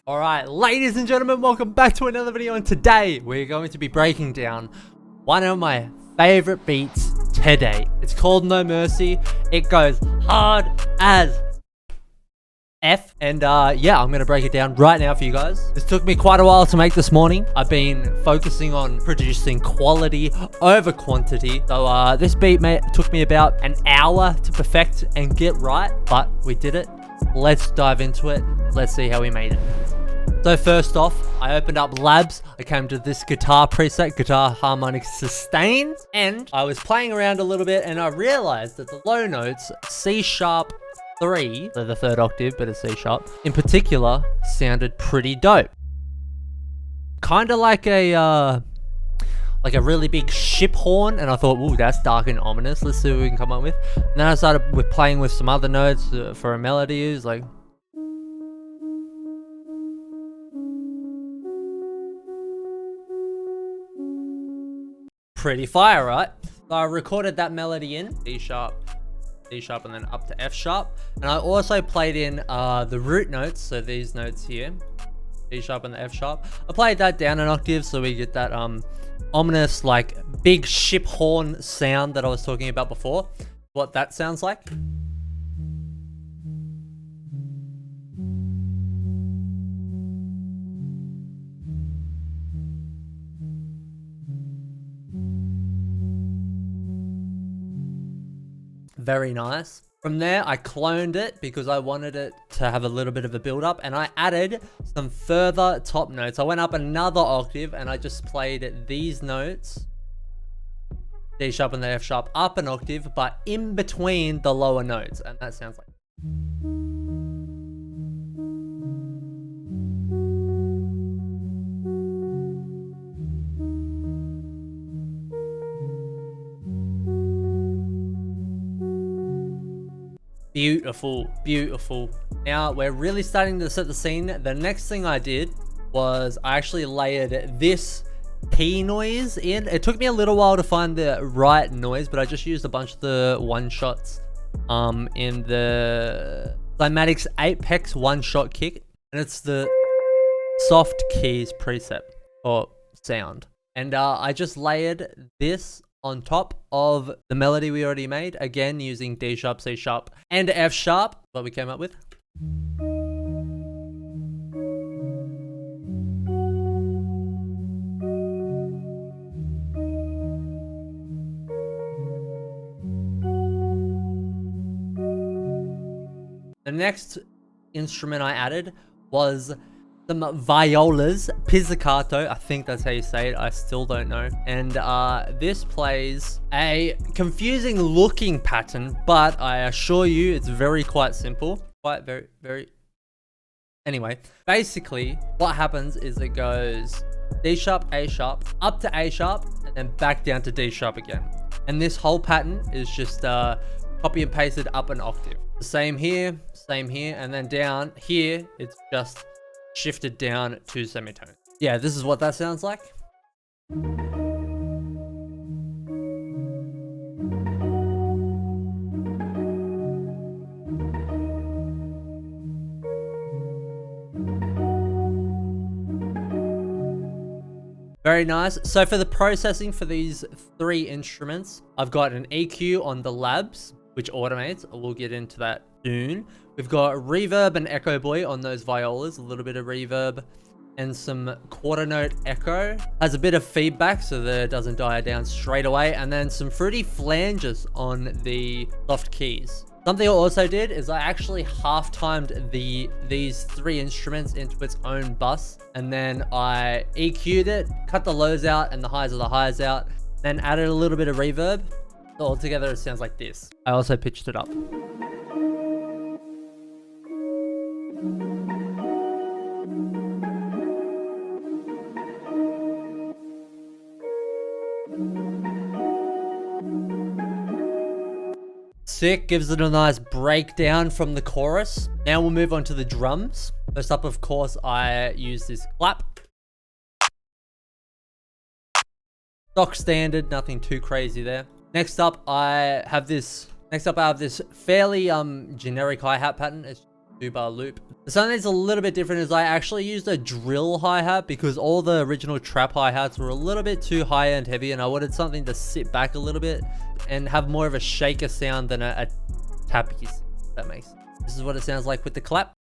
Alright, ladies and gentlemen, welcome back to another video, and today we're going to be breaking down one of my favorite beats today. It's called No Mercy. It goes hard as F, and yeah, I'm gonna break it down right now for you guys. This took me quite a while to make this morning. I've been focusing on producing quality over quantity, so this beat took me about an hour to perfect and get right, but we did it. Let's dive into it. Let's see how we made it. So first off, I opened up Labs. I came to this guitar preset, Guitar Harmonic Sustain, and I was playing around a little bit and I realized that the low notes, C sharp 3, so the third octave, but a C sharp, in particular, sounded pretty dope. Kind of like a really big ship horn, and I thought, ooh, that's dark and ominous. Let's see what we can come up with. And then I started playing with some other notes for a melodies, like pretty fire, right? So I recorded that melody in D sharp, and then up to F sharp. And I also played in the root notes, so these notes here, D sharp and the F sharp. I played that down an octave so we get that ominous, like, big ship horn sound that I was talking about before. What that sounds like. Very nice. From there, I cloned it because I wanted it to have a little bit of a build up, and I added some further top notes. I went up another octave and I just played these notes, D sharp and the F sharp, up an octave, but in between the lower notes, and that sounds like. Beautiful, beautiful. Now we're really starting to set the scene. The next thing I did was I actually layered this key noise in. It took me a little while to find the right noise, but I just used a bunch of the one shots in the Cymatics Apex one shot kick, and it's the soft keys preset or sound. And I just layered this on top of the melody we already made, again using D sharp, C sharp, and F sharp, what we came up with. The next instrument I added was some violas, pizzicato, I think that's how you say it, I still don't know. And this plays a confusing looking pattern, but I assure you it's quite simple. Very. Anyway, basically what happens is it goes D sharp, A sharp, up to A sharp, and then back down to D sharp again. And this whole pattern is just copy and pasted up an octave. The same here, and then down here, it's just shifted down to semitone. Yeah, this is what that sounds like. Very nice. So for the processing for these three instruments, I've got an EQ on the Labs, which automates. We'll get into that soon. We've got reverb and echo boy on those violas, a little bit of reverb and some quarter note echo. Has a bit of feedback so that it doesn't die down straight away, and then some fruity flanges on the soft keys. Something I also did is I actually half-timed these three instruments into its own bus, and then I EQ'd it, cut the lows out and the highs of the highs out, then added a little bit of reverb. So altogether it sounds like this. I also pitched it up. Sick, gives it a nice breakdown from the chorus. Now we'll move on to the drums. First up, of course, I use this clap. Stock standard, nothing too crazy there. Next up, I have this fairly generic hi-hat pattern. It's 2-bar loop. Something that's a little bit different is I actually used a drill hi-hat because all the original trap hi-hats were a little bit too high and heavy, and I wanted something to sit back a little bit and have more of a shaker sound than a tappy sound, if that makes sense. This is what it sounds like with the clap.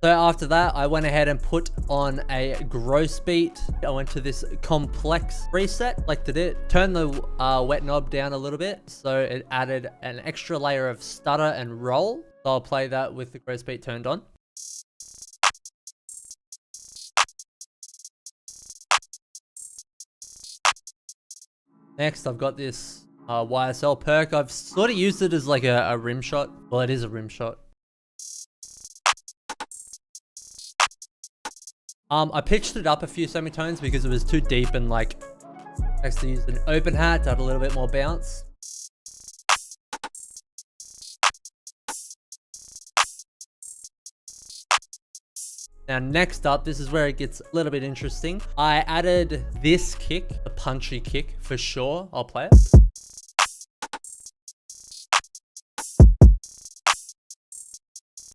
So after that, I went ahead and put on a gross beat. I went to this complex preset, selected it, turned the wet knob down a little bit, so it added an extra layer of stutter and roll. So I'll play that with the gross beat turned on. Next, I've got this YSL perk. I've sort of used it as like a rim shot. Well, it is a rim shot. I pitched it up a few semitones because it was too deep, and like actually used an open hat to add a little bit more bounce. Now next up, this is where it gets a little bit interesting. I added this kick, the punchy kick for sure. I'll play it.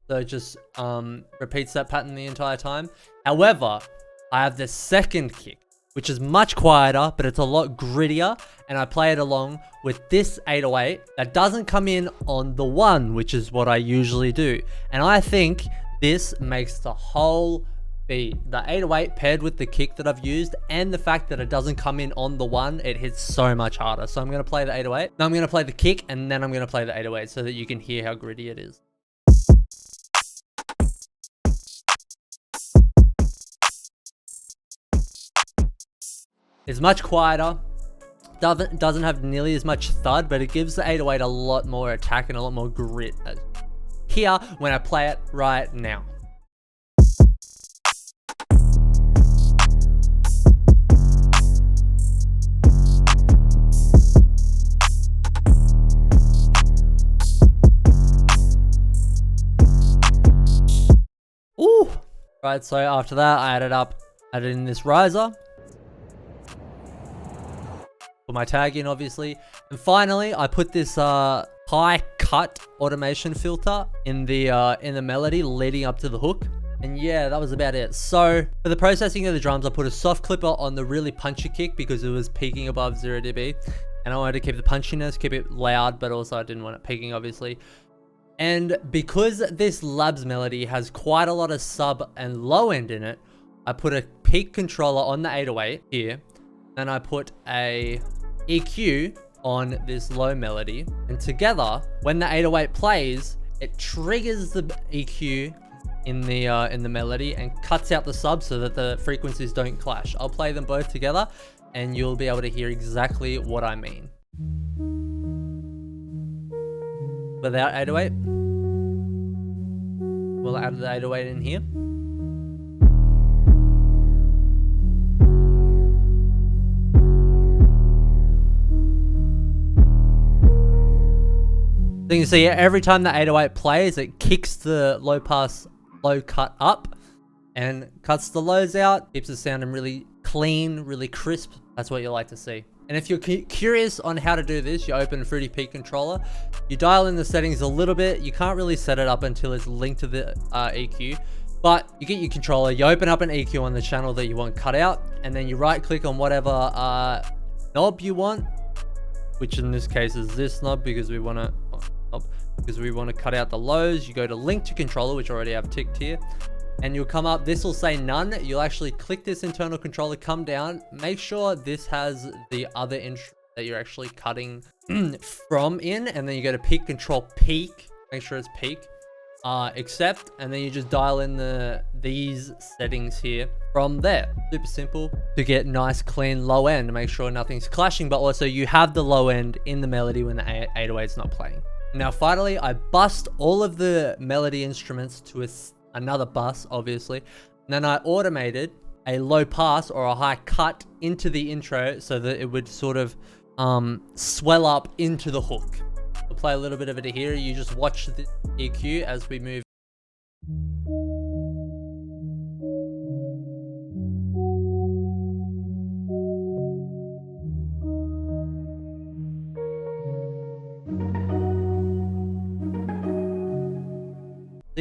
So it just repeats that pattern the entire time. However, I have the second kick, which is much quieter, but it's a lot grittier, and I play it along with this 808 that doesn't come in on the one, which is what I usually do. And I think this makes the whole beat. The 808 paired with the kick that I've used and the fact that it doesn't come in on the one, it hits so much harder. So I'm going to play the 808. Now I'm going to play the kick, and then I'm going to play the 808 so that you can hear how gritty it is. It's much quieter, doesn't have nearly as much thud, but it gives the 808 a lot more attack and a lot more grit here when I play it right now. Ooh! Right, so after that, I added in this riser. Put my tag in, obviously. And finally, I put this high cut automation filter in the melody leading up to the hook. And yeah, that was about it. So for the processing of the drums, I put a soft clipper on the really punchy kick because it was peaking above 0 dB. And I wanted to keep the punchiness, keep it loud, but also I didn't want it peaking, obviously. And because this Labs melody has quite a lot of sub and low end in it, I put a peak controller on the 808 here. And I put a EQ on this low melody, and together when the 808 plays, it triggers the EQ in the melody and cuts out the sub so that the frequencies don't clash. I'll play them both together and you'll be able to hear exactly what I mean. Without 808, we'll add the 808 in here. So you can see every time the 808 plays, it kicks the low cut up and cuts the lows out, keeps it sounding really clean, really crisp. That's what you like to see. And if you're curious on how to do this, you open Fruity Peak controller, you dial in the settings a little bit. You can't really set it up until it's linked to the EQ, but you get your controller, you open up an EQ on the channel that you want cut out, and then you right click on whatever knob you want, which in this case is this knob because we want to cut out the lows. You go to link to controller, which I already have ticked here, and you'll come up, this will say none. You'll actually click this internal controller, come down, make sure this has the other instrument that you're actually cutting from in, and then you go to peak control peak, make sure it's peak, accept, and then you just dial in these settings here from there. Super simple to get nice clean low end, make sure nothing's clashing, but also you have the low end in the melody when the 808 is not playing. Now finally, I bust all of the melody instruments to another bus, obviously, and then I automated a low pass or a high cut into the intro so that it would sort of swell up into the hook. I'll play a little bit of it here. You just watch the EQ as we move.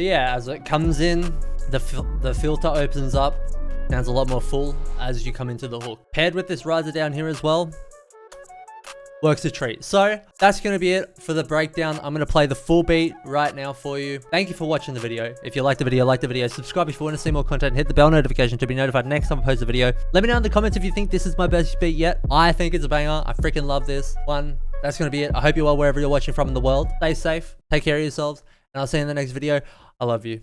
But yeah, as it comes in, the filter opens up. Sounds a lot more full as you come into the hook. Paired with this riser down here as well, works a treat. So that's going to be it for the breakdown. I'm going to play the full beat right now for you. Thank you for watching the video. If you liked the video, like the video, subscribe if you want to see more content, hit the bell notification to be notified next time I post a video. Let me know in the comments if you think this is my best beat yet. I think it's a banger. I freaking love this one. That's going to be it. I hope you're well wherever you're watching from in the world. Stay safe, take care of yourselves, and I'll see you in the next video. I love you.